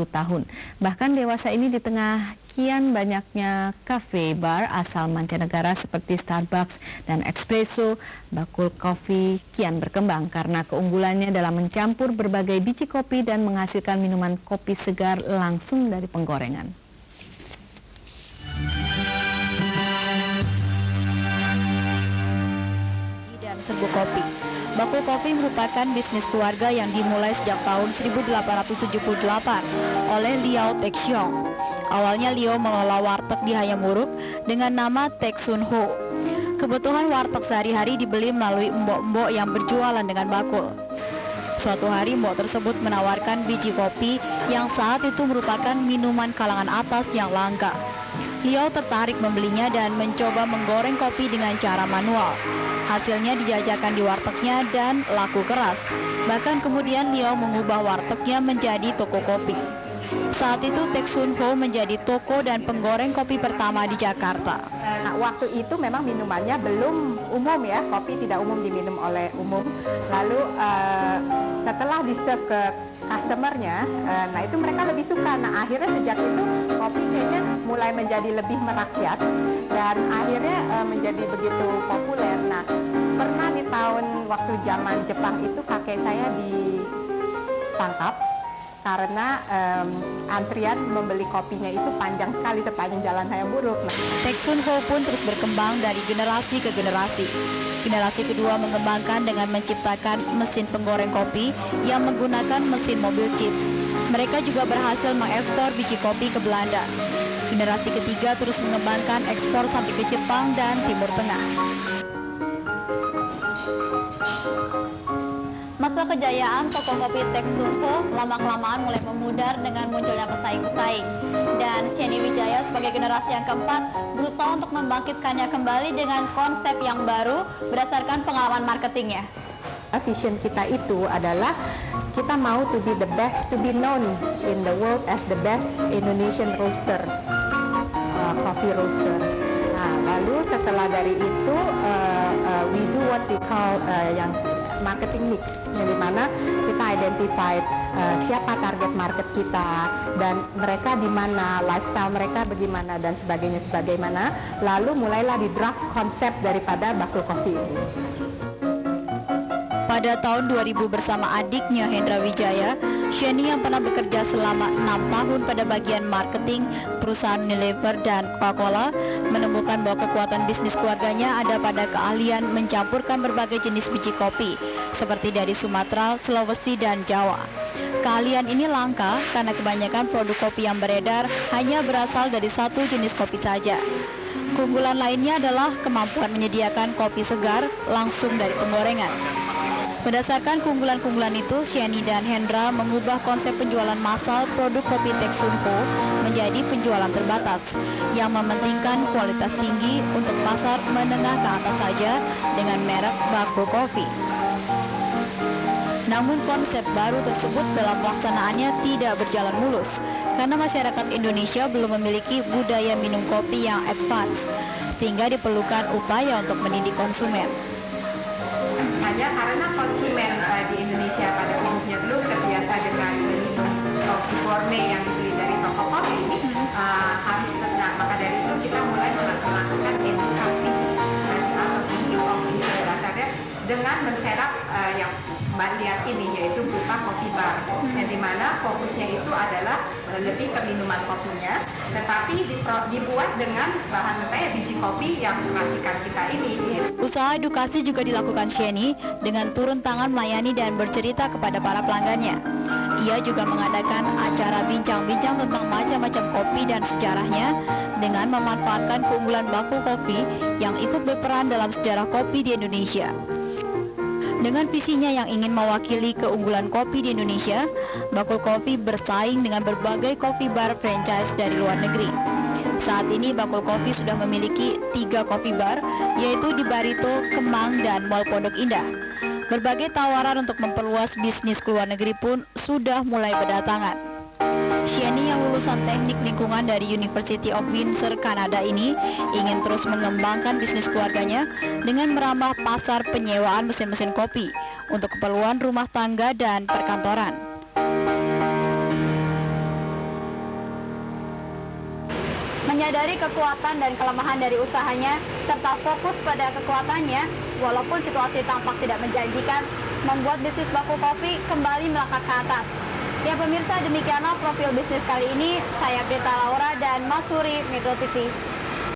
tahun. Bahkan dewasa ini di tengah kian banyaknya kafe bar asal mancanegara seperti Starbucks dan Espresso, Bakul Coffee kian berkembang karena keunggulannya dalam mencampur berbagai biji kopi dan menghasilkan minuman kopi segar langsung dari penggorengan. Dan serbuk kopi. Bakul Coffee merupakan bisnis keluarga yang dimulai sejak tahun 1878 oleh Liao Texiong. Awalnya Liao mengelola warteg di Hayamuruk dengan nama Tek Sun Ho. Kebutuhan warteg sehari-hari dibeli melalui embok-embok yang berjualan dengan bakul. Suatu hari embok tersebut menawarkan biji kopi yang saat itu merupakan minuman kalangan atas yang langka. Liao tertarik membelinya dan mencoba menggoreng kopi dengan cara manual. Hasilnya dijajakan di wartegnya dan laku keras. Bahkan kemudian Liao mengubah wartegnya menjadi toko kopi. Saat itu Tek Sun Ho menjadi toko dan penggoreng kopi pertama di Jakarta. Nah, waktu itu memang minumannya belum umum ya, kopi tidak umum diminum oleh umum. Lalu setelah di-serve ke customernya, nah itu mereka lebih suka. Nah akhirnya sejak itu kopi kayaknya mulai menjadi lebih merakyat dan akhirnya menjadi begitu populer. Nah pernah di tahun waktu zaman Jepang itu kakek saya ditangkap karena antrian membeli kopinya itu panjang sekali sepanjang jalan Hayamuruk. Tek Sun Ho pun terus berkembang dari generasi ke generasi. Generasi kedua mengembangkan dengan menciptakan mesin penggoreng kopi yang menggunakan mesin mobil chip. Mereka juga berhasil mengekspor biji kopi ke Belanda. Generasi ketiga terus mengembangkan ekspor sampai ke Jepang dan Timur Tengah. Masa kejayaan toko kopi Tek Sun Ho lama-kelamaan mulai memudar dengan munculnya pesaing-pesaing. Dan Sheni Wijaya sebagai generasi yang keempat berusaha untuk membangkitkannya kembali dengan konsep yang baru berdasarkan pengalaman marketingnya. Vision kita itu adalah kita mau to be the best, to be known in the world as the best Indonesian roaster, coffee roaster. Nah, lalu setelah dari itu we do what we call yang marketing mix, yang dimana kita identify siapa target market kita dan mereka di mana, lifestyle mereka bagaimana dan sebagaimana. Lalu mulailah di draft konsep daripada Bakul Coffee ini. Pada tahun 2000 bersama adiknya Hendra Wijaya, Sheni yang pernah bekerja selama 6 tahun pada bagian marketing perusahaan Unilever dan Coca-Cola menemukan bahwa kekuatan bisnis keluarganya ada pada keahlian mencampurkan berbagai jenis biji kopi seperti dari Sumatera, Sulawesi, dan Jawa. Keahlian ini langka karena kebanyakan produk kopi yang beredar hanya berasal dari satu jenis kopi saja. Keunggulan lainnya adalah kemampuan menyediakan kopi segar langsung dari penggorengan. Berdasarkan keunggulan-keunggulan itu, Sheni dan Hendra mengubah konsep penjualan massal produk kopi Tek Sun Ho menjadi penjualan terbatas yang mementingkan kualitas tinggi untuk pasar menengah ke atas saja dengan merek Bakul Coffee. Namun konsep baru tersebut dalam pelaksanaannya tidak berjalan mulus karena masyarakat Indonesia belum memiliki budaya minum kopi yang advance, sehingga diperlukan upaya untuk mendidik konsumen. Hanya karena konsumen di Indonesia pada umumnya belum terbiasa dengan minum kopi gourmet yang dibeli dari toko kopi, harus maka dari itu kita mulai melakukan edukasi atau tinggi kopi dasarnya dengan menserap yang Mbak lihat ini, yaitu berupa kopi bar, yang dimana fokusnya itu adalah lebih ke minuman kopinya, tetapi dibuat dengan bahan mentah biji kopi yang racikan kita ini. Usaha edukasi juga dilakukan Sheni dengan turun tangan melayani dan bercerita kepada para pelanggannya. Ia juga mengadakan acara bincang-bincang tentang macam-macam kopi dan sejarahnya dengan memanfaatkan keunggulan Bakul Coffee yang ikut berperan dalam sejarah kopi di Indonesia. Dengan visinya yang ingin mewakili keunggulan kopi di Indonesia, Bakul Coffee bersaing dengan berbagai coffee bar franchise dari luar negeri. Saat ini Bakul Coffee sudah memiliki 3 coffee bar, yaitu di Barito, Kemang, dan Mall Pondok Indah. Berbagai tawaran untuk memperluas bisnis ke luar negeri pun sudah mulai berdatangan. Sheni yang lulusan teknik lingkungan dari University of Windsor, Kanada ini ingin terus mengembangkan bisnis keluarganya dengan merambah pasar penyewaan mesin-mesin kopi untuk keperluan rumah tangga dan perkantoran. Menyadari kekuatan dan kelemahan dari usahanya, serta fokus pada kekuatannya, walaupun situasi tampak tidak menjanjikan, membuat bisnis bakul kopi kembali melangkah ke atas. Ya pemirsa, demikianlah profil bisnis kali ini. Saya Prita Laura dan Mas Huri, Metro TV.